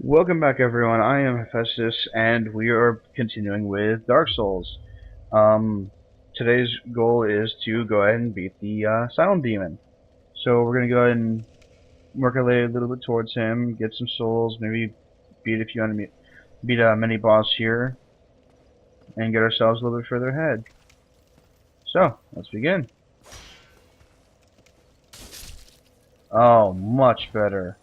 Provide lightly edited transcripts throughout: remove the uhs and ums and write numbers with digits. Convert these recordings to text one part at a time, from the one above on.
Welcome back, everyone. I am Hephaestus, and we are continuing with Dark Souls. Today's goal is to go ahead and beat the Silent Demon. So we're gonna go ahead and work our way a little bit towards him, get some souls, maybe beat a few enemy, beat a mini boss here, and get ourselves a little bit further ahead. So let's begin. Oh, much better.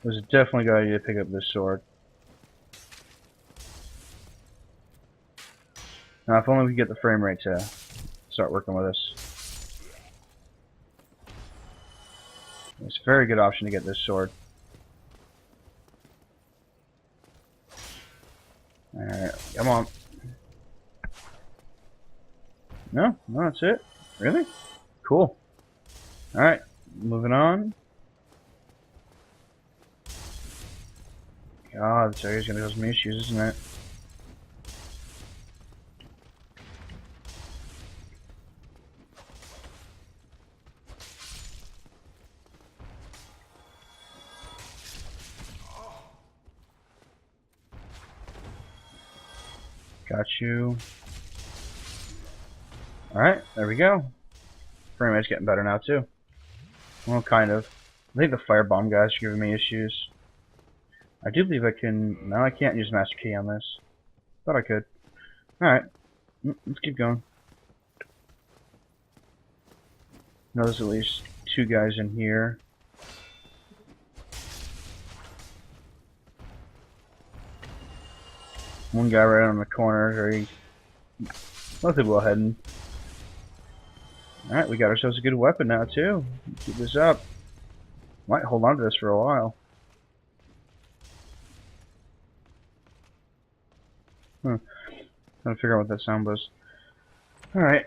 It was definitely a good idea to pick up this sword. Now, if only we could get the frame rate to start working with us. It's a very good option to get this sword. Alright, come on. No, that's it. Really? Cool. Alright, moving on. God, this area's gonna cause me issues, isn't it? Got you. Alright, there we go. Frame rate's getting better now, too. Well, kind of. I think the firebomb guys are giving me issues. I do believe I can... No, I can't use Master Key on this. Thought I could. Alright. Let's keep going. Now there's at least two guys in here. One guy right on the corner, very relatively well hidden. Alright, we got ourselves a good weapon now too. Keep this up. Might hold on to this for a while. Trying to figure out what that sound was. Alright.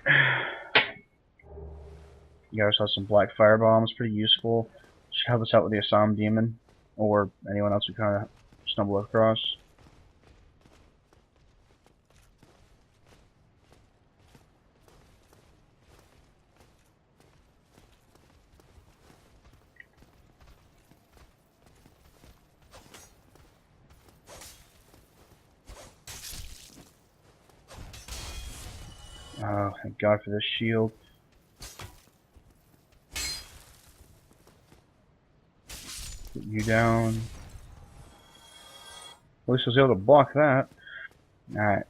Got ourselves some black firebombs, pretty useful. Should help us out with the Assam demon. Or anyone else we kinda stumble across. Oh, thank God for this shield. Put you down. At least I was able to block that. Alright.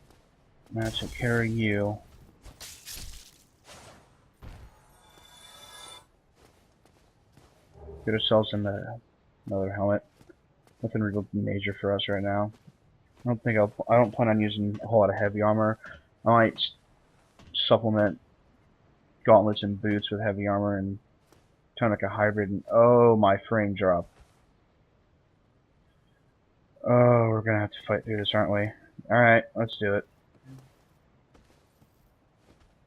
Now take care of you. Get ourselves in another helmet. Nothing real major for us right now. I don't plan on using a whole lot of heavy armor. I might supplement gauntlets and boots with heavy armor and turn like a hybrid. And oh, my frame drop. Oh, we're gonna have to fight through this, aren't we? Alright, let's do it.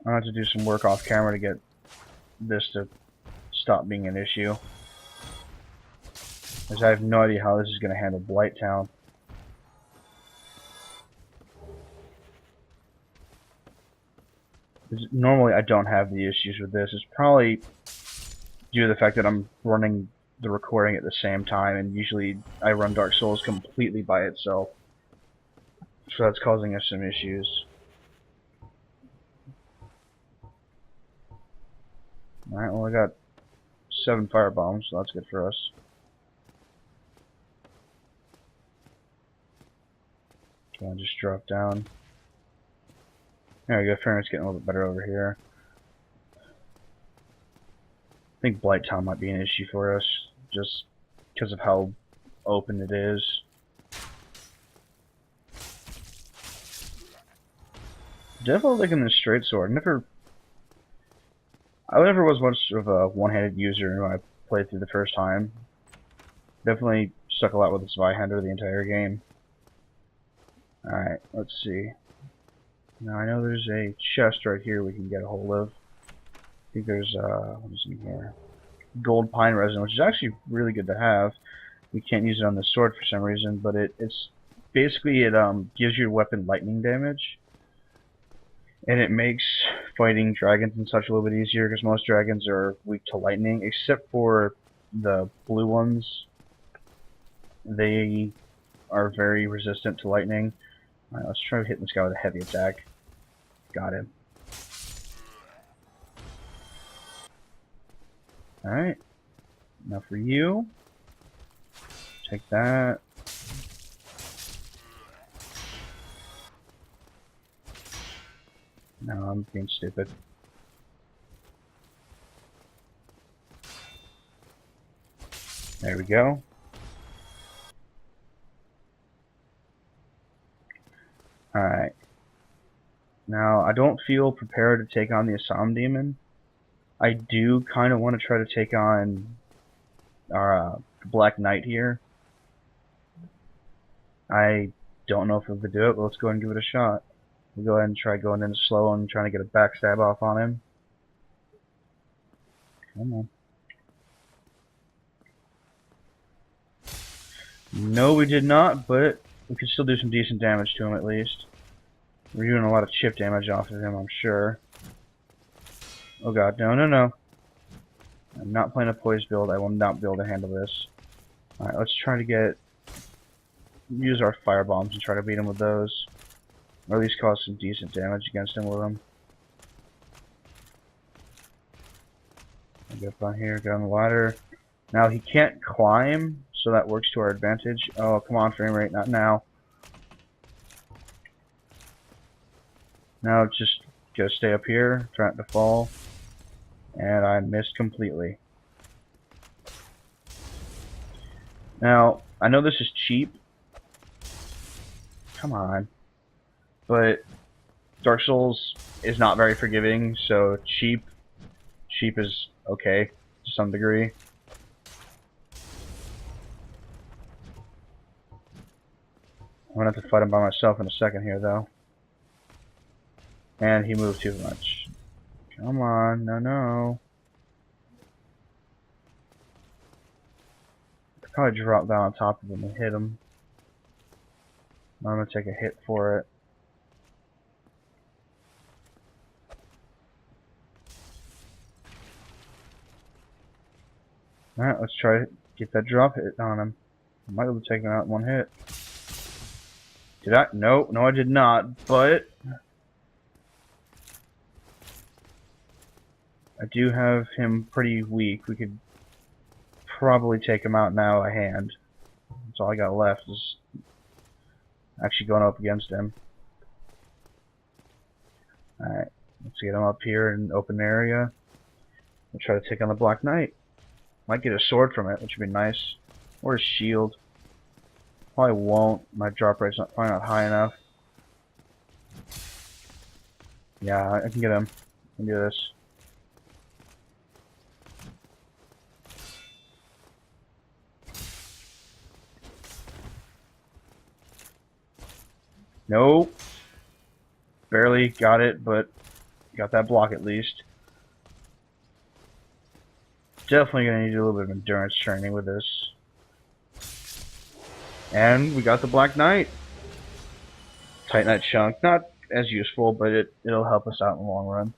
I'll have to do some work off camera to get this to stop being an issue. Because I have no idea how this is gonna handle Blight Town. Normally I don't have the issues with this. It's probably due to the fact that I'm running the recording at the same time, and usually I run Dark Souls completely by itself. So that's causing us some issues. Alright, well I got 7 firebombs, so that's good for us. So I'll just drop down. There we go, Fairness getting a little bit better over here. I think Blight Town might be an issue for us, just because of how open it is. Definitely liking this straight sword. I never was much of a one-handed user when I played through the first time. Definitely stuck a lot with the Zweihander the entire game. Alright, let's see. Now I know there's a chest right here we can get a hold of. I think there's what is in here? Gold pine resin, which is actually really good to have. We can't use it on the sword for some reason, but it's basically it gives your weapon lightning damage. And it makes fighting dragons and such a little bit easier because most dragons are weak to lightning, except for the blue ones. They are very resistant to lightning. Alright, let's try hitting this guy with a heavy attack. Got him. Alright. Now for you. Take that. No, I'm being stupid. There we go. Alright. Now, I don't feel prepared to take on the Assam Demon. I do kind of want to try to take on our Black Knight here. I don't know if we could do it, but let's go ahead and give it a shot. We'll go ahead and try going into slow and trying to get a backstab off on him. Come on. No, we did not, but we could still do some decent damage to him at least. We're doing a lot of chip damage off of him, I'm sure. Oh god, no, no, no. I'm not playing a poised build. I will not be able to handle this. Alright, let's try to use our fire bombs and try to beat him with those. Or at least cause some decent damage against him with them. I'll get up on here, get on the ladder. Now he can't climb, so that works to our advantage. Oh, come on, frame rate, not now. Now just stay up here, try not to fall. And I missed completely. Now, I know this is cheap. Come on. But Dark Souls is not very forgiving, so cheap is okay to some degree. I'm gonna have to fight him by myself in a second here, though. And he moved too much. Come on, no, no. I'll probably drop down on top of him and hit him. I'm gonna take a hit for it. Alright, let's try to get that drop hit on him. I might be able to take him out in one hit. Did I? No, no I did not, but I do have him pretty weak. We could probably take him out now a hand. That's all I got left is actually going up against him. Alright, let's get him up here in an open area. We'll try to take on the Black Knight. Might get a sword from it, which would be nice. Or a shield. Probably won't. My drop rate's probably not high enough. Yeah, I can get him. I can do this. Nope. Barely got it, but got that block at least. Definitely gonna need a little bit of endurance training with this. And we got the Black Knight. Titanite chunk, not as useful, but it'll help us out in the long run.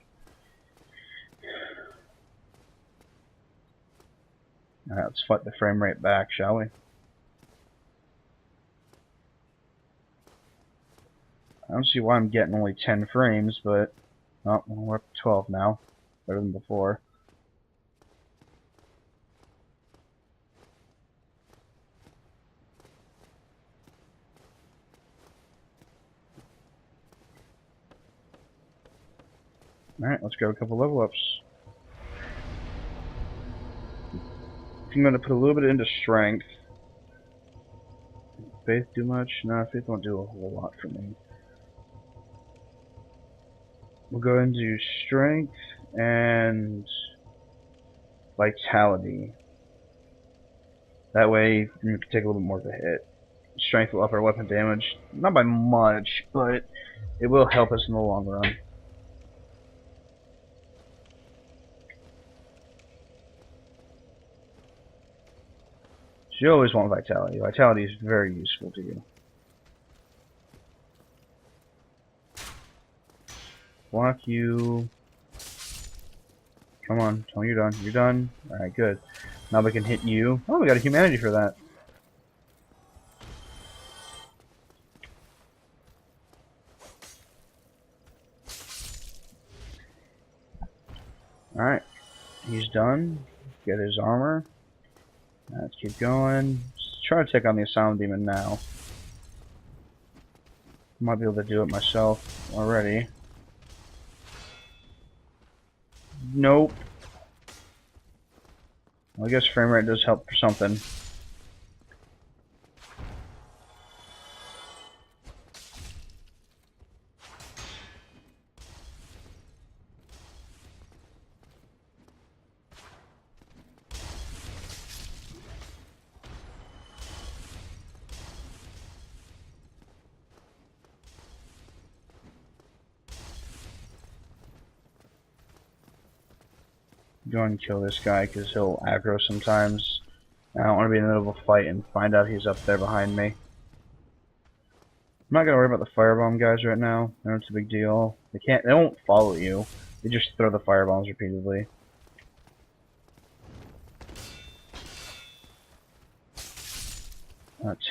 Alright, let's fight the frame rate back, shall we? I don't see why I'm getting only 10 frames, but oh, we're up to 12 now. Better than before. Alright, let's grab a couple level ups. I'm going to put a little bit into strength. Faith do much? No, faith won't do a whole lot for me. We'll go into strength and vitality. That way we can take a little bit more of a hit. Strength will up our weapon damage. Not by much, but it will help us in the long run. So you always want vitality. Vitality is very useful to you. Block you. Come on, tell me you're done. You're done. Alright, good. Now we can hit you. Oh, we got a humanity for that. Alright, he's done. Get his armor. Let's keep going. Let's try to take on the Asylum Demon now. Might be able to do it myself already. Nope. Well, I guess frame rate does help for something. Go and kill this guy because he'll aggro sometimes. I don't want to be in the middle of a fight and find out he's up there behind me. I'm not gonna worry about the firebomb guys right now. I know it's a big deal. They won't follow you. They just throw the firebombs repeatedly.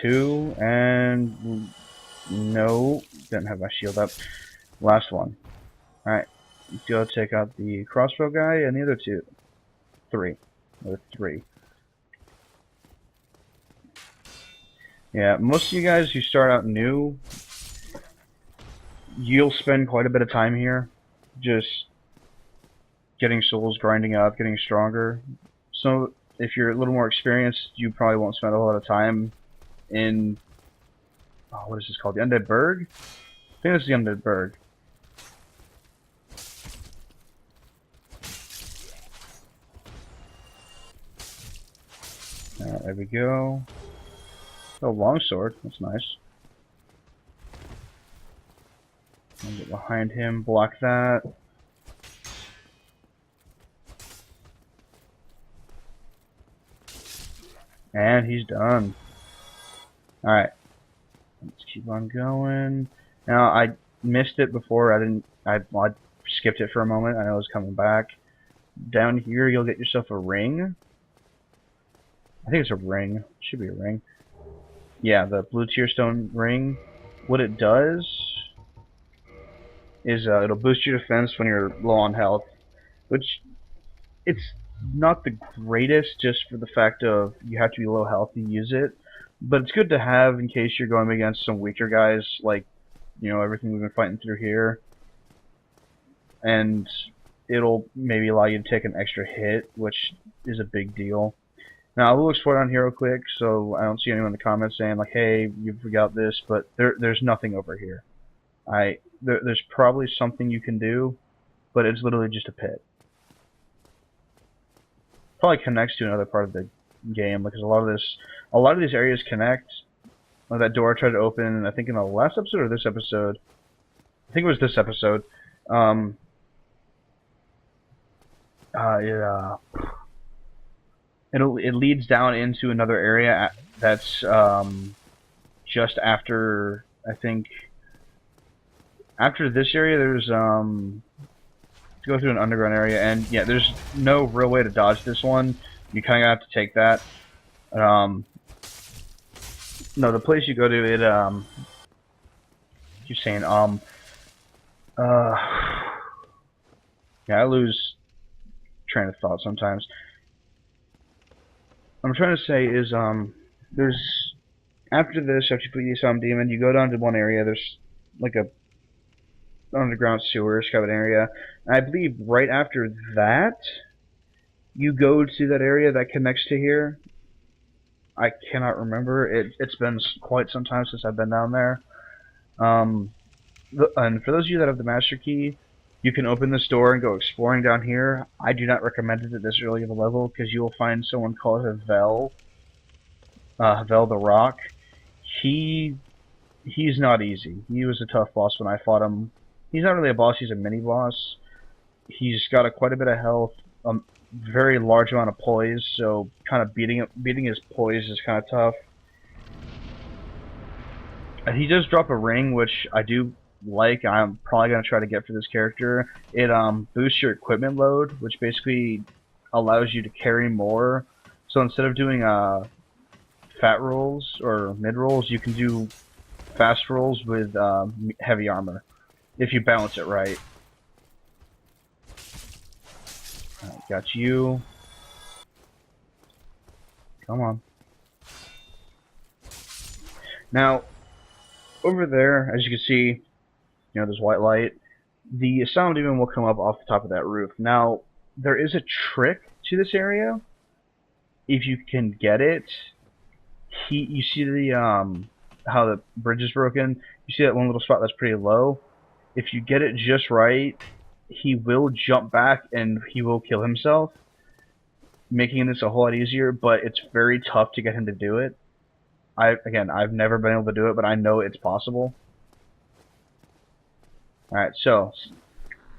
Two, and no, didn't have my shield up. Last one. Alright, let's go take out the crossbow guy and the other two. Three. Or three. Yeah, most of you guys who start out new, you'll spend quite a bit of time here just getting souls, grinding up, getting stronger. So if you're a little more experienced, you probably won't spend a whole lot of time in, oh, what is this called? The Undead Burg? I think this is the Undead Burg. There we go. Oh, longsword. That's nice. I'll get behind him, block that. And he's done. Alright. Let's keep on going. Now, I missed it before. I skipped it for a moment. I know it was coming back. Down here, you'll get yourself a ring. I think it's a ring. It should be a ring. Yeah, the blue tearstone ring. What it does is it'll boost your defense when you're low on health, which it's not the greatest just for the fact of you have to be low health to use it, but it's good to have in case you're going against some weaker guys like, you know, everything we've been fighting through here, and it'll maybe allow you to take an extra hit, which is a big deal. Now, I will explore down here real quick, so I don't see anyone in the comments saying, like, hey, you forgot this, but there's nothing over here. There's probably something you can do, but it's literally just a pit. Probably connects to another part of the game, because a lot of these areas connect. Like that door I tried to open, I think in the last episode or this episode. I think it was this episode. It leads down into another area that's just after, I think, after this area there's to go through an underground area, and yeah, there's no real way to dodge this one. You kind of have to take that. No, the place you go to, it keep saying yeah, I lose train of thought sometimes. What I'm trying to say is, there's, after this, after you beat the Asylum Demon, you go down to one area, there's like a underground sewers kind of an area, and I believe right after that, you go to that area that connects to here. I cannot remember, it's been quite some time since I've been down there. And for those of you that have the Master Key, you can open this door and go exploring down here. I do not recommend it at this early of a level, because you will find someone called Havel. Havel the Rock. He's not easy. He was a tough boss when I fought him. He's not really a boss, he's a mini-boss. He's got quite a bit of health, very large amount of poise, so kind of beating his poise is kind of tough. And he does drop a ring, which I do like. I'm probably going to try to get for this character. It boosts your equipment load, which basically allows you to carry more. So instead of doing fat rolls or mid rolls, you can do fast rolls with heavy armor if you balance it right. Got you. Come on. Now, over there, as you can see, you know, there's white light. The Asylum Demon will come up off the top of that roof. Now, there is a trick to this area. If you can get it, you see the how the bridge is broken. You see that one little spot that's pretty low. If you get it just right, he will jump back and he will kill himself, making this a whole lot easier. But it's very tough to get him to do it. I've never been able to do it, but I know it's possible. All right, so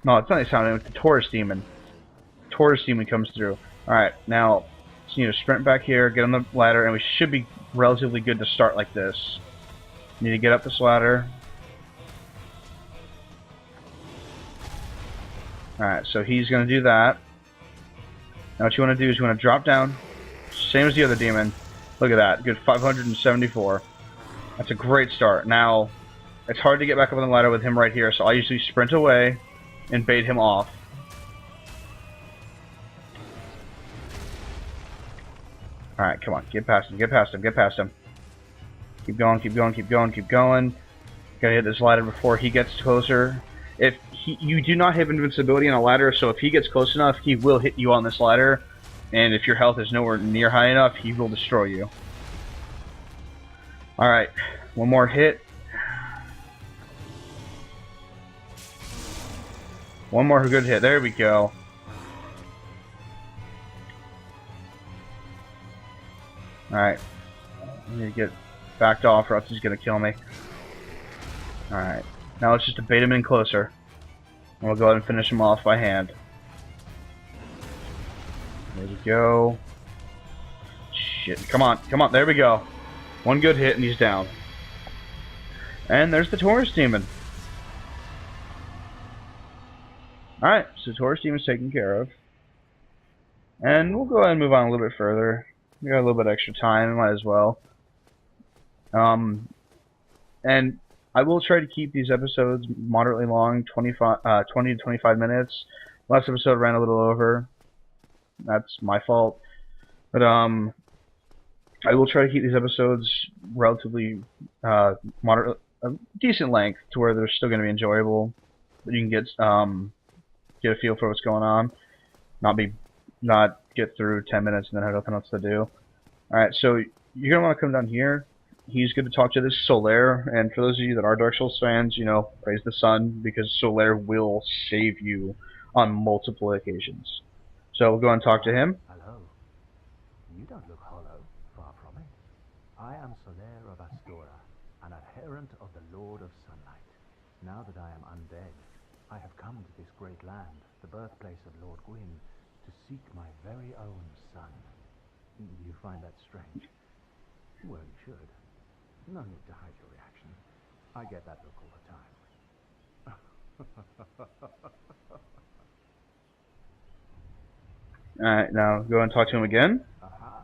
no, it's not the sound. It's the Taurus demon. Taurus demon comes through. All right, now just need to sprint back here, get on the ladder, and we should be relatively good to start like this. Need to get up this ladder. Alright, so he's going to do that. Now what you want to do is you want to drop down. Same as the other demon. Look at that. Good 574. That's a great start. Now, it's hard to get back up on the ladder with him right here, so I usually sprint away and bait him off. Alright, come on. Get past him, get past him, get past him. Keep going, keep going, keep going, keep going. Gotta hit this ladder before he gets closer. You do not have invincibility on a ladder, so if he gets close enough, he will hit you on this ladder. And if your health is nowhere near high enough, he will destroy you. Alright, one more hit. One more good hit. There we go. Alright. I need to get backed off or else he's going to kill me. Alright. Now let's just bait him in closer. And we'll go ahead and finish him off by hand. There we go. Shit. Come on. Come on. There we go. One good hit and he's down. And there's the Taurus demon. Alright. So Taurus demon's taken care of. And we'll go ahead and move on a little bit further. We got a little bit extra time. Might as well. And I will try to keep these episodes moderately long, 20 to 25 minutes. Last episode ran a little over. That's my fault. But I will try to keep these episodes relatively moderate, decent length to where they're still going to be enjoyable. But you can get a feel for what's going on. Not get through 10 minutes and then have nothing else to do. All right, so you're gonna want to come down here. He's going to talk to this Solaire, and for those of you that are Dark Souls fans, you know, praise the sun, because Solaire will save you on multiple occasions. So we'll go and talk to him. Hello. You don't look hollow, far from it. I am Solaire of Astora, an adherent of the Lord of Sunlight. Now that I am undead, I have come to this great land, the birthplace of Lord Gwyn, to seek my very own son. You find that strange? Well, you should. No need to hide your reaction. I get that look all the time. Alright, now go and talk to him again. Aha.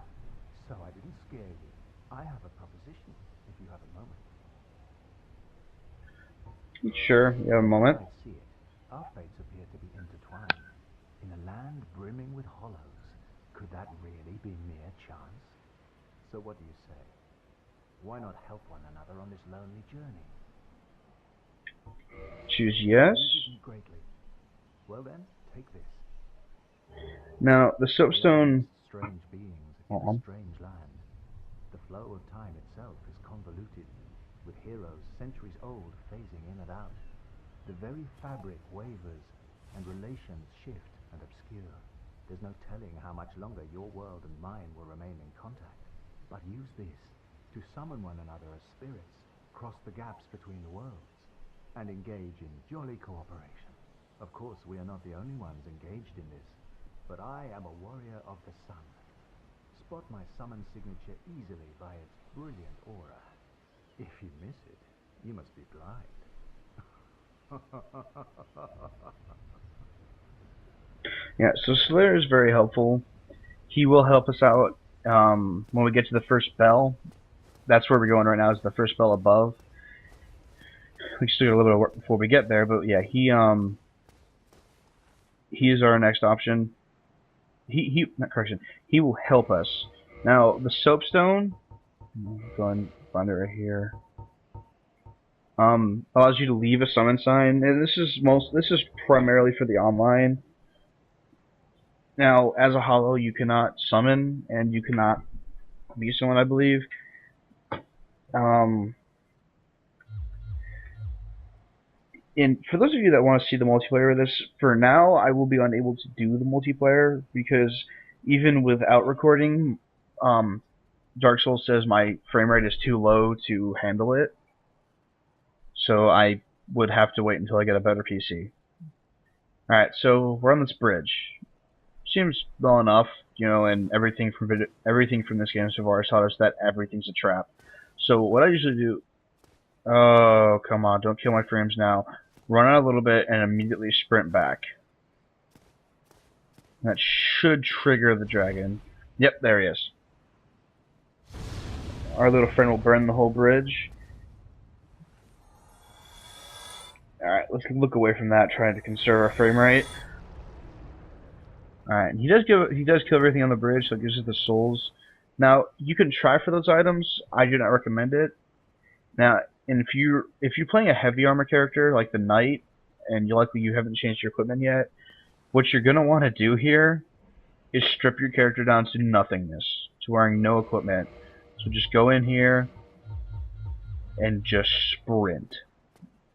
So I didn't scare you. I have a proposition, if you have a moment. Sure, you have a moment. I see it. Our fates appear to be intertwined. In a land brimming with hollows, could that really be mere chance? So what do you say? Why not help one another on this lonely journey? Choose yes. Greatly. Well then, take this. Now, the soapstone... Strange beings in a strange land. The flow of time itself is convoluted, with heroes centuries old phasing in and out. The very fabric wavers, and relations shift and obscure. There's no telling how much longer your world and mine will remain in contact. But use this to summon one another as spirits, cross the gaps between the worlds, and engage in jolly cooperation. Of course, we are not the only ones engaged in this, but I am a warrior of the sun. Spot my summon signature easily by its brilliant aura. If you miss it, you must be blind. Yeah, so Solaire is very helpful. He will help us out when we get to the first bell. That's where we're going right now, is the first bell above. We still got a little bit of work before we get there, but yeah, he is our next option. not correction, he will help us. Now, the soapstone, go and find it right here. Allows you to leave a summon sign, and this is primarily for the online. Now, as a hollow, you cannot summon, and you cannot be someone, I believe. And for those of you that want to see the multiplayer of this, for now, I will be unable to do the multiplayer, because even without recording, Dark Souls says my frame rate is too low to handle it. So I would have to wait until I get a better PC. Alright, so we're on this bridge. Seems well enough, you know, and everything from this game so far has taught us that everything's a trap. So what I usually do... Oh, come on, don't kill my frames now. Run out a little bit and immediately sprint back. That should trigger the dragon. Yep, there he is. Our little friend will burn the whole bridge. Alright, let's look away from that, trying to conserve our frame rate. Alright, he does kill everything on the bridge, so it gives us the souls. Now, you can try for those items. I do not recommend it. Now, and if you're playing a heavy armor character like the knight, and you haven't changed your equipment yet, what you're gonna want to do here is strip your character down to nothingness, to wearing no equipment. So just go in here and just sprint,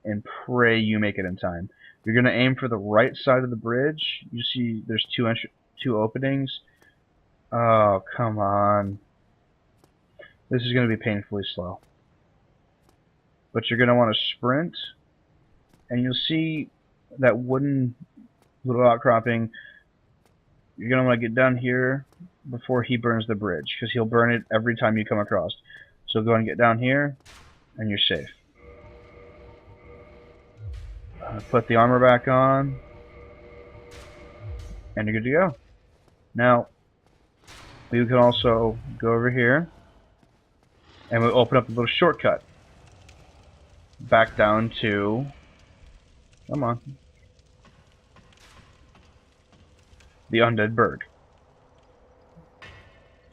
and pray you make it in time. You're gonna aim for the right side of the bridge. You see, there's two openings. Oh, come on! This is gonna be painfully slow. But you're going to want to sprint, and you'll see that wooden little outcropping. You're going to want to get down here before he burns the bridge, because he'll burn it every time you come across. So go and get down here, and you're safe. Put the armor back on, and you're good to go. Now, we can also go over here, and we'll open up a little shortcut. Back down to... Come on. The Undead Bird.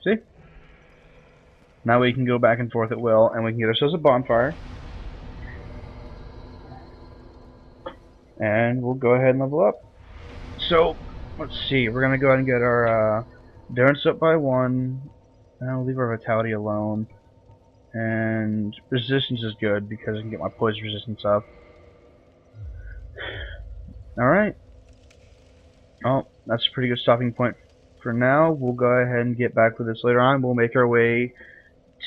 See? Now we can go back and forth at will, and we can get ourselves a bonfire. And we'll go ahead and level up. So, let's see. We're going to go ahead and get our endurance up by 1. And I'll leave our vitality alone. And resistance is good because I can get my poison resistance up. Alright. Oh, that's a pretty good stopping point for now. We'll go ahead and get back with this later on. We'll make our way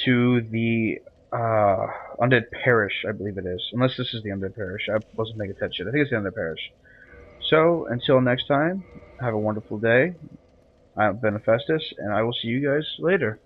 to the Undead Parish, I believe it is. Unless this is the Undead Parish. I wasn't paying attention. I think it's the Undead Parish. So, until next time, have a wonderful day. I'm Ben Festus, and I will see you guys later.